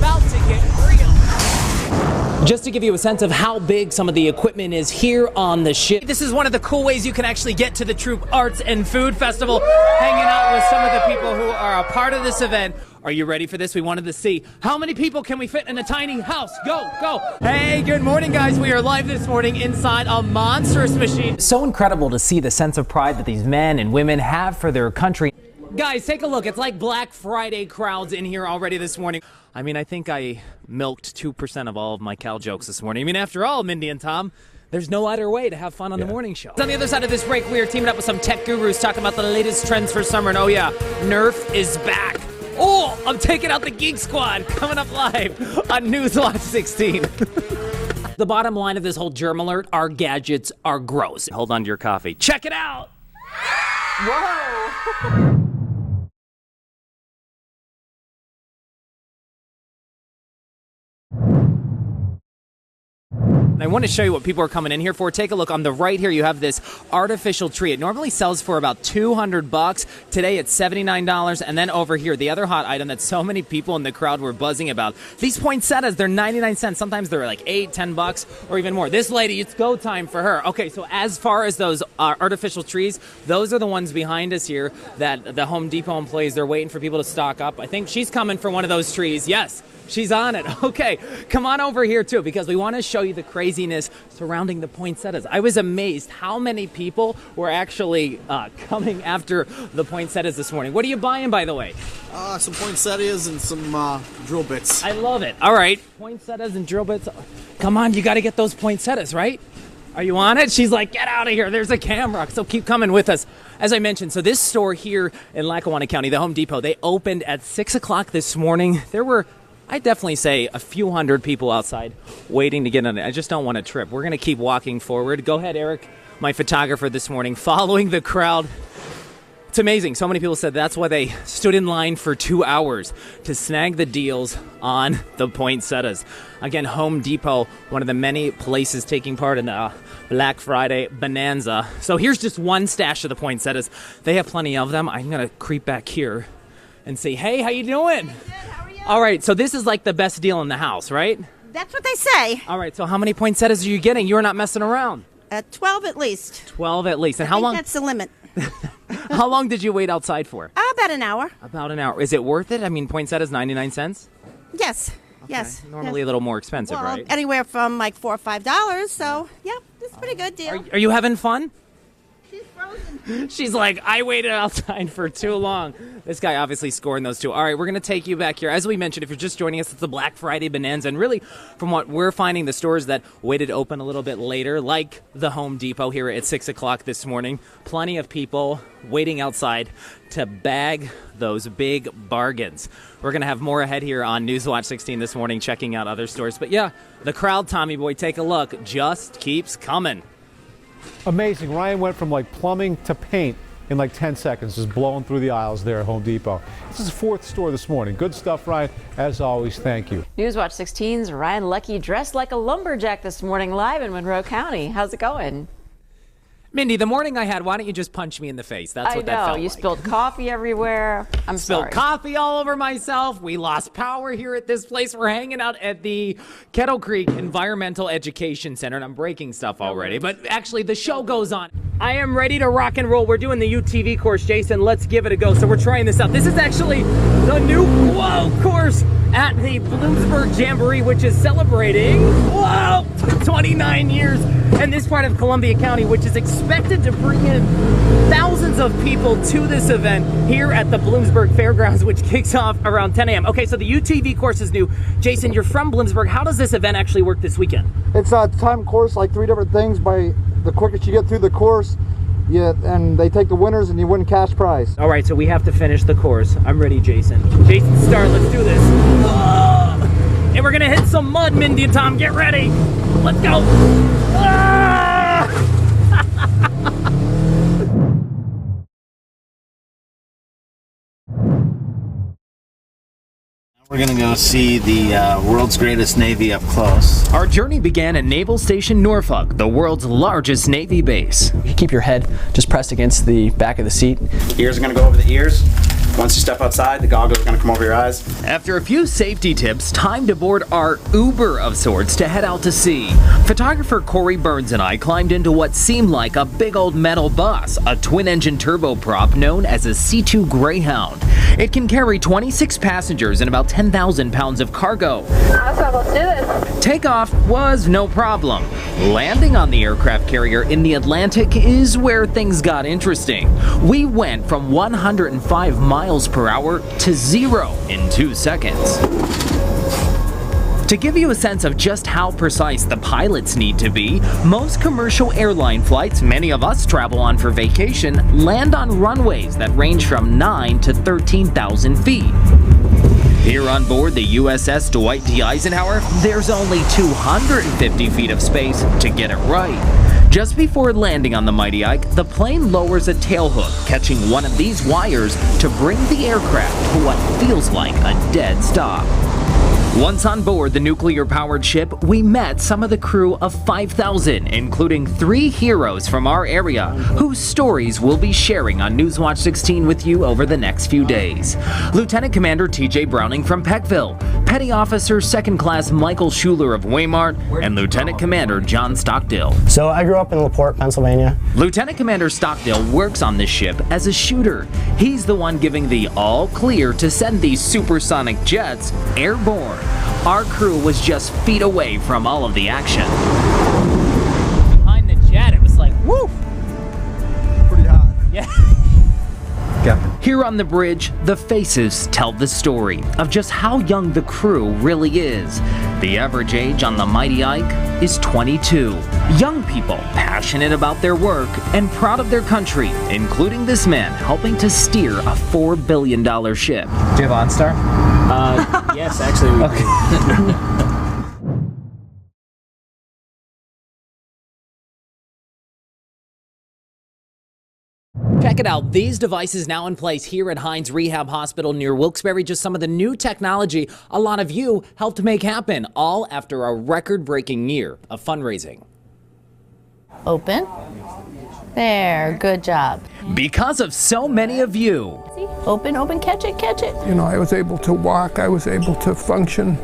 about to get real. Just to give you a sense of how big some of the equipment is here on the ship. This is one of the cool ways you can actually get to the Troop Arts and Food Festival, hanging out with some of the people who are a part of this event. Are you ready for this? We wanted to see how many people can we fit in a tiny house. Go, go. Hey, good morning, guys. We are live this morning inside a monstrous machine. So incredible to see the sense of pride that these men and women have for their country. Guys, take a look. It's like Black Friday crowds in here already this morning. I mean, I think I milked 2% of all of my Cal jokes this morning. I mean, after all, Mindy and Tom, there's no other way to have fun on the morning show. On the other side of this break, we are teaming up with some tech gurus talking about the latest trends for summer. And oh yeah, Nerf is back. Oh, I'm taking out the Geek Squad, coming up live on Newswatch 16. The bottom line of this whole germ alert, our gadgets are gross. Hold on to your coffee. Check it out. Whoa. I want to show you what people are coming in here for. Take a look. On the right here, you have this artificial tree. It normally sells for about $200. Today, it's $79. And then over here, the other hot item that so many people in the crowd were buzzing about. These poinsettias, they're 99 cents. Sometimes they're like $8, $10 or even more. This lady, it's go time for her. Okay, so as far as those artificial trees, those are the ones behind us here that the Home Depot employees, they're waiting for people to stock up. I think she's coming for one of those trees. Yes. She's on it. Okay, come on over here too, because we want to show you the craziness surrounding the poinsettias. I was amazed how many people were actually coming after the poinsettias this morning. What are you buying, by the way? Some poinsettias and some drill bits. I love it. All right, poinsettias and drill bits. Come on, you got to get those poinsettias, right? Are you on it? She's like, get out of here. There's a camera. So keep coming with us. As I mentioned, so this store here in Lackawanna County, the Home Depot, they opened at 6 o'clock this morning. There were, I'd definitely say, a few hundred people outside waiting to get on it. I just don't want to trip. We're going to keep walking forward. Go ahead, Eric, my photographer this morning, following the crowd. It's amazing. So many people said that's why they stood in line for 2 hours to snag the deals on the poinsettias. Again, Home Depot, one of the many places taking part in the Black Friday bonanza. So here's just one stash of the poinsettias. They have plenty of them. I'm going to creep back here and say, hey, how you doing? Good. How are you? All right, so this is like the best deal in the house, right? That's what they say. All right, so how many poinsettias are you getting? You're not messing around. 12 at least. 12 at least. And I how think long? That's the limit. How long did you wait outside for? About an hour. About an hour. Is it worth it? I mean, poinsettias 99 cents? Yes. Yes. Normally yes. a little more expensive, Well, right? anywhere from like $4 or $5. So, yeah, it's a pretty good deal. Are you having fun? She's frozen. She's like, I waited outside for too long. This guy obviously scoring those two. All right, we're going to take you back here. As we mentioned, if you're just joining us, it's the Black Friday bonanza. And really, from what we're finding, the stores that waited open a little bit later, like the Home Depot here at 6 o'clock this morning, plenty of people waiting outside to bag those big bargains. We're going to have more ahead here on Newswatch 16 this morning, checking out other stores. But yeah, the crowd, Tommy Boy, take a look, just keeps coming. Amazing. Ryan went from like plumbing to paint in like 10 seconds, just blowing through the aisles there at Home Depot. This is the fourth store this morning. Good stuff, Ryan. As always, thank you. Newswatch 16's Ryan Leckey dressed like a lumberjack this morning live in Monroe County. How's it going? Mindy, the morning I had, why don't you just punch me in the face? That's what that felt like. You spilled coffee everywhere. I'm Spilled sorry. coffee all over myself. We lost power here at this place. We're hanging out at the Kettle Creek Environmental Education Center, and I'm breaking stuff already. But actually, the show goes on. I am ready to rock and roll. We're doing the UTV course, Jason. Let's give it a go. So we're trying this out. This is actually the new course at the Bloomsburg Jamboree, which is celebrating 29 years in this part of Columbia County, which is expected to bring in thousands of people to this event here at the Bloomsburg Fairgrounds, which kicks off around 10 a.m. Okay, so the UTV course is new. Jason, you're from Bloomsburg. How does this event actually work this weekend? It's a time course, like 3 different things. By the quickest you get through the course, and they take the winners and you win cash prize. All right, so we have to finish the course. I'm ready, Jason. Jason, start. Let's do this. Whoa! And we're going to hit some mud, Mindy and Tom. Get ready. Let's go. We're going to go see the world's greatest Navy up close. Our journey began at Naval Station Norfolk, the world's largest Navy base. Keep your head just pressed against the back of the seat. Ears are going to go over the ears. Once you step outside, the goggles are going to come over your eyes. After a few safety tips, time to board our Uber of sorts to head out to sea. Photographer Corey Burns and I climbed into what seemed like a big old metal bus, a twin-engine turboprop known as a C2 Greyhound. It can carry 26 passengers and about 10,000 pounds of cargo. Awesome, let's do this. Takeoff was no problem. Landing on the aircraft carrier in the Atlantic is where things got interesting. We went from 105 miles per hour to 0 in 2 seconds. To give you a sense of just how precise the pilots need to be, most commercial airline flights many of us travel on for vacation land on runways that range from 9 to 13,000 feet. Here on board the USS Dwight D. Eisenhower, there's only 250 feet of space to get it right. Just before landing on the Mighty Ike, the plane lowers a tailhook, catching one of these wires to bring the aircraft to what feels like a dead stop. Once on board the nuclear-powered ship, we met some of the crew of 5,000, including 3 heroes from our area, whose stories we'll be sharing on Newswatch 16 with you over the next few days. Lieutenant Commander T.J. Browning from Peckville, Petty Officer 2nd Class Michael Schuler of Waymart, and Lieutenant Commander John Stockdale. So I grew up in LaPorte, Pennsylvania. Lieutenant Commander Stockdale works on this ship as a shooter. He's the one giving the all clear to send these supersonic jets airborne. Our crew was just feet away from all of the action. Behind the jet, it was like, woo! Pretty hot. Yeah. Here on the bridge, the faces tell the story of just how young the crew really is. The average age on the Mighty Ike is 22. Young people passionate about their work and proud of their country, including this man helping to steer a $4 billion ship. Do you have OnStar? Yes, actually we do. Check it out. These devices now in place here at Hines Rehab Hospital near Wilkes-Barre. Just some of the new technology a lot of you helped make happen, all after a record-breaking year of fundraising. Open. There, good job. Because of so many of you. Open, open, catch it, catch it. You know, I was able to walk, I was able to function.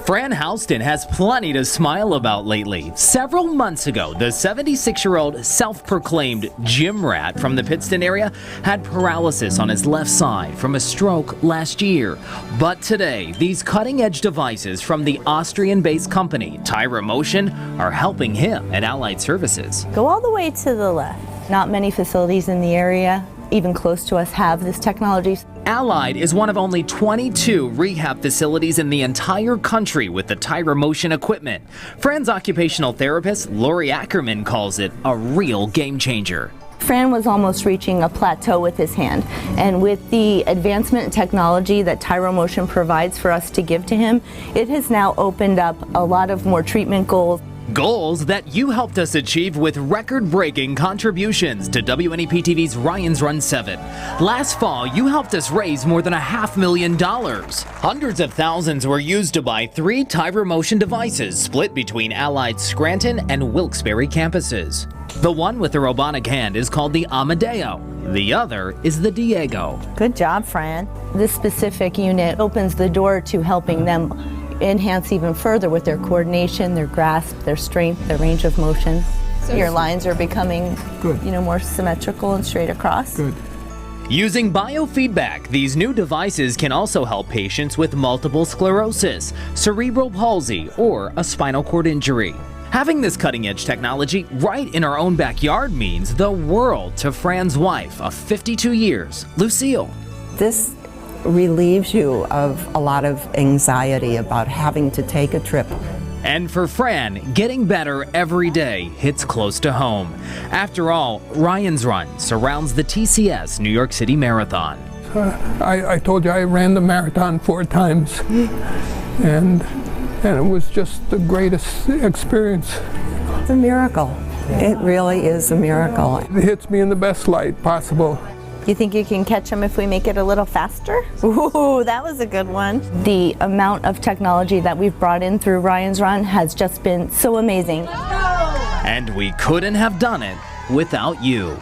Fran Houston has plenty to smile about lately. Several months ago, the 76-year-old self-proclaimed gym rat from the Pittston area had paralysis on his left side from a stroke last year. But today, these cutting-edge devices from the Austrian-based company Tyra Motion are helping him at Allied Services. Go all the way to the left. Not many facilities in the area, even close to us, have this technology. Allied is one of only 22 rehab facilities in the entire country with the Tyra Motion equipment. Fran's occupational therapist, Lori Ackerman, calls it a real game changer. Fran was almost reaching a plateau with his hand, and with the advancement in technology that Tyra Motion provides for us to give to him, it has now opened up a lot of more treatment goals. Goals that you helped us achieve with record-breaking contributions to WNEP-TV's Ryan's Run 7. Last fall, you helped us raise more than $500,000. Hundreds of thousands were used to buy 3 Tyra Motion devices split between Allied Scranton and Wilkes-Barre campuses. The one with the robotic hand is called the Amadeo. The other is the Diego. Good job, Fran. This specific unit opens the door to helping them enhance even further with their coordination, their grasp, their strength, their range of motion. So your lines are becoming, more symmetrical and straight across. Good. Using biofeedback, these new devices can also help patients with multiple sclerosis, cerebral palsy, or a spinal cord injury. Having this cutting-edge technology right in our own backyard means the world to Fran's wife of 52 years, Lucille. This relieves you of a lot of anxiety about having to take a trip. And for Fran, getting better every day hits close to home. After all, Ryan's Run surrounds the TCS New York City Marathon. I told you I ran the marathon 4 times, and it was just the greatest experience. It's a miracle. It really is a miracle. It hits me in the best light possible. You think you can catch them if we make it a little faster? Ooh, that was a good one. The amount of technology that we've brought in through Ryan's Run has just been so amazing. And we couldn't have done it without you.